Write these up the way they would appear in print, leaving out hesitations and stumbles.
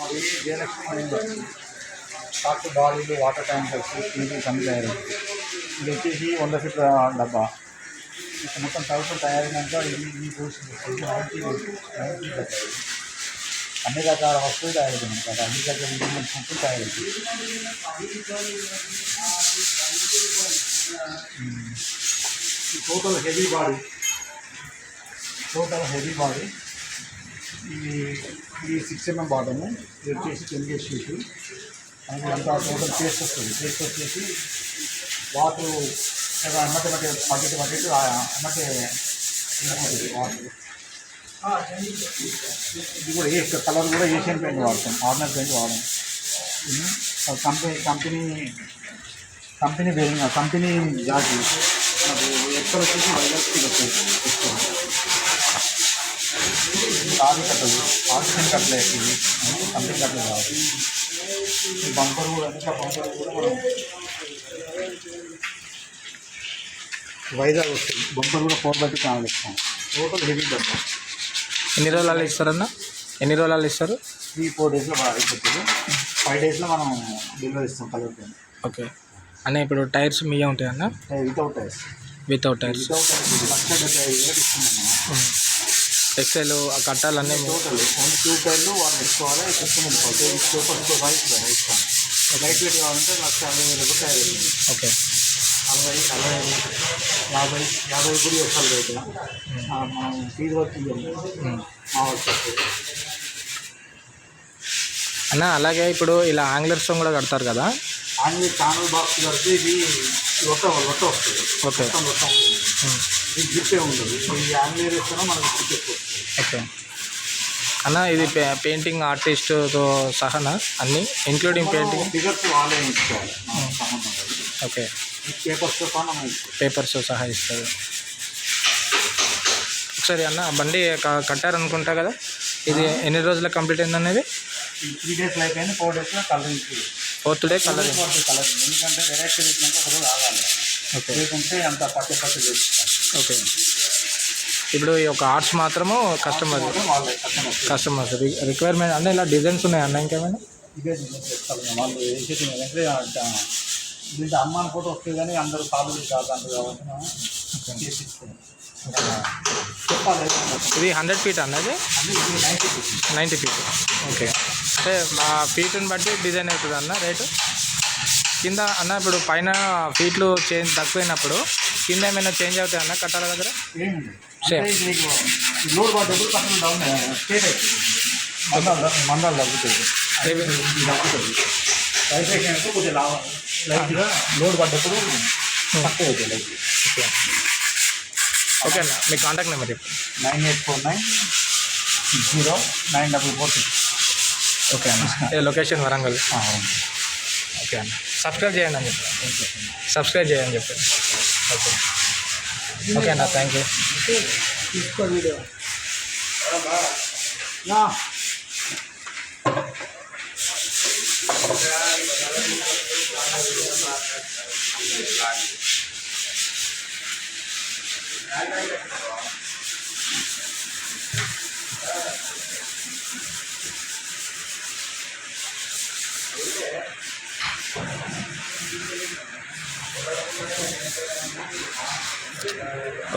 అది జయలక్ష్మి షార్ట్ బాడీలు water tankers TVs అన్ని తయారైంది. ఇది వచ్చేసి 100 ఫీట్ల డబ్బా. ఇక్కడ మొత్తం తలుపులు తయారైనాక ఈ పోస్తుంది 90 డబ్బా. అన్ని రకాల వస్తువులు తయారవుతుంది కదా, అన్ని రకాల ఇంప్లిమెంట్స్ మొత్తం తయారవుతుంది. టోటల్ హెవీ బాడీ ఇది 6 mm బాటము. ఇది వచ్చేసి 10 gauge షీటు. మనకి అంతా టోటల్ పేస్ట్ వస్తుంది. పేస్ట్ వచ్చేసి వాటర్ అమ్మటే బకెట్ అమ్మటే వాటర్. ఇది కూడా కలర్ కూడా ఏషియన్ పెయింట్ వాడతాం, ఆర్డినరీ పెయింట్ వాడడం. కంపెనీ బేరింగ్ కంపెనీ జాతి మనకు ఎక్కడ వచ్చేసి వైరస్కి వస్తుంది. తాగి కట్టలు ఆక్సిజన్ కట్టలే ఇవి కంపెనీ కట్టలు కావాలి. ఈ బంపర్ కూడా మనం వైజాగ్ వస్తుంది. బంపర్ కూడా 4x ఛానల్ ఇస్తాం. టోటల్ హెవీ డబ్బా. ఎన్ని రోజులు ఇస్తారన్నా? ఎన్ని రోజులు ఇస్తారు? 3-4 డేస్లో అయిపోతుంది. 5 డేస్లో మనం డెలివరీ ఇస్తాం కలర్ పెయింట్. ఓకే అన్న. ఇప్పుడు టైర్స్ మీయే ఉంటాయన్న? Without tyres. వితౌట్ టైర్స్ 1,75,000 ఇస్తున్నాము. ఎక్సెల్ ఆ కట్టాలన్నీ టోటల్ ఓన్లీ 2 టైర్లు వాళ్ళు పెట్టుకోవాలి. సిస్టమ్ వెళ్ళిపోతాయి. ఇస్తాను లైట్ వెయిట్ కావాలంటే 1,50,000 టైర్ అవుతుంది. ఓకే 50 కూడా వస్తారు రేటు. మనం ఫీజు వర్క్ ఇవ్వము మా వర్క్ అన్న. అలాగే ఇప్పుడు ఇలా ఆంగ్లర్స్ కూడా కడతారు కదా, ఆంగ్లీ ఛానల్ బాక్స్ కడితే ఇది లొట్ట వస్తుంది. ఓకే ఇది జిప్పే ఉంటుంది. ఈ ఆంగ్లీ వేస్తున్నా మనకు జిప్ ఎక్కువ. ఓకే అన్న. ఇది పెయింటింగ్ ఆర్టిస్ట్తో సహానా అన్నీ ఇంక్లూడింగ్ పెయింటింగ్? ఫిగర్స్ వాళ్ళే ఇచ్చుకోవాలి, సంబంధం. ఓకే పేపర్స్తో మనం పేపర్స్తో సహా ఇస్తారు. ఒకసారి అన్న బండి కట్టారనుకుంటా కదా, ఇది ఎన్ని రోజుల్లో కంప్లీట్ అయింది అనేది? 3 డేస్లో అయిపోయింది. 4 డేస్లో కలరింగ్. 4th day scholar. ఎందుకంటే వెరైటీ వేసినాక ఒక రోజు ఆగాలి. ఓకే లేకుంటే అంత పట్టి చేస్తాను. ఓకే. ఇప్పుడు ఈ యొక్క ఆర్ట్స్ మాత్రము కస్టమర్స్ రిక్వైర్మెంట్ అంటే ఇలా డిజైన్స్ ఉన్నాయి అన్న ఇంకేమైనా? ఇదే డిజైన్ చేస్తాను వాళ్ళు వేసేది. దీంట్లో అమ్మాని ఫోటో వస్తుంది కానీ అందరూ కాదు కాదు అంటారు కాబట్టి చేసిస్తాను. చెప్పాలి. ఇది 100 feet అన్నది? 90 feet. ఓకే. అంటే మా ఫీట్ని బట్టి డిజైన్ అవుతుంది అన్న రేటు కింద అన్న. ఇప్పుడు పైన ఫీట్లు తక్కువైనప్పుడు కింద ఏమైనా చేంజ్ అవుతాయి అన్న కట్టాల దగ్గర? సేమ్ లోడ్ పడ్డప్పుడు పక్కన డౌన్ స్టేట్ అవుతుంది. మందాలు తగ్గుతుంది. వైబ్రేషన్ అయితే కొద్దిగా లైట్గా లోడ్ పడ్డప్పుడు తక్కువ అవుతుంది లైట్. ఓకే ఓకే అన్న. మీ కాంటాక్ట్ నెంబర్ చెప్పు. 98490944. ఓకే అన్న. లొకేషన్ వరంగల్. ఓకే అన్న. సబ్స్క్రైబ్ చేయండి అని చెప్పి. సబ్స్క్రైబ్ చేయండి చెప్పి. ఓకే ఓకే అన్న. Thank you. తీసుకో వీడియో.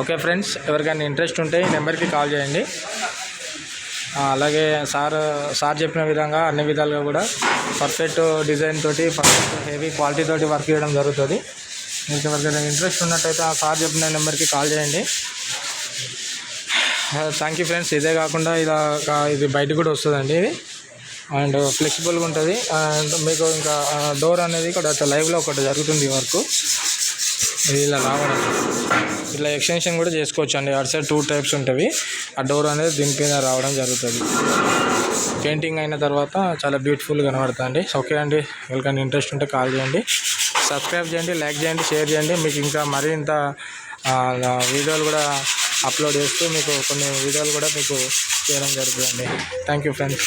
ఓకే ఫ్రెండ్స్, ఎవరికైనా ఇంట్రెస్ట్ ఉంటే ఈ నెంబర్కి కాల్ చేయండి. అలాగే సార్ చెప్పిన విధంగా అన్ని విధాలుగా కూడా పర్ఫెక్ట్ డిజైన్ తోటి పర్ఫెక్ట్ హెవీ క్వాలిటీ తోటి వర్క్ చేయడం జరుగుతుంది. మీకు ఎవరికైనా ఇంట్రెస్ట్ ఉన్నట్టయితే ఆ సార్ చెప్పిన నెంబర్కి కాల్ చేయండి. Thank you friends. ఇదే కాకుండా ఇది బయటకు కూడా వస్తుందండి. ఇది అండ్ ఫ్లెక్సిబుల్గా ఉంటుంది. అండ్ మీకు ఇంకా డోర్ అనేది కూడా లైవ్లో ఒకటి జరుగుతుంది వర్క్. ఇది ఇలా రావడం, ఇట్లా ఎక్స్టెన్షన్ కూడా చేసుకోవచ్చు అండి. అటు సైడ్ 2 టైప్స్ ఉంటుంది. ఆ డోర్ అనేది దీని మీద రావడం జరుగుతుంది. పెయింటింగ్ అయిన తర్వాత చాలా బ్యూటిఫుల్గా కనబడుతుంది అండి. ఓకే అండి. ఎవరికైనా ఇంట్రెస్ట్ ఉంటే కాల్ చేయండి. సబ్స్క్రైబ్ చేయండి, లైక్ చేయండి, షేర్ చేయండి. మీకు ఇంకా మరింత వీడియోలు కూడా అప్లోడ్ చేస్తూ మీకు కొన్ని వీడియోలు కూడా మీకు చేయడం జరుగుతుందండి. Thank you friends.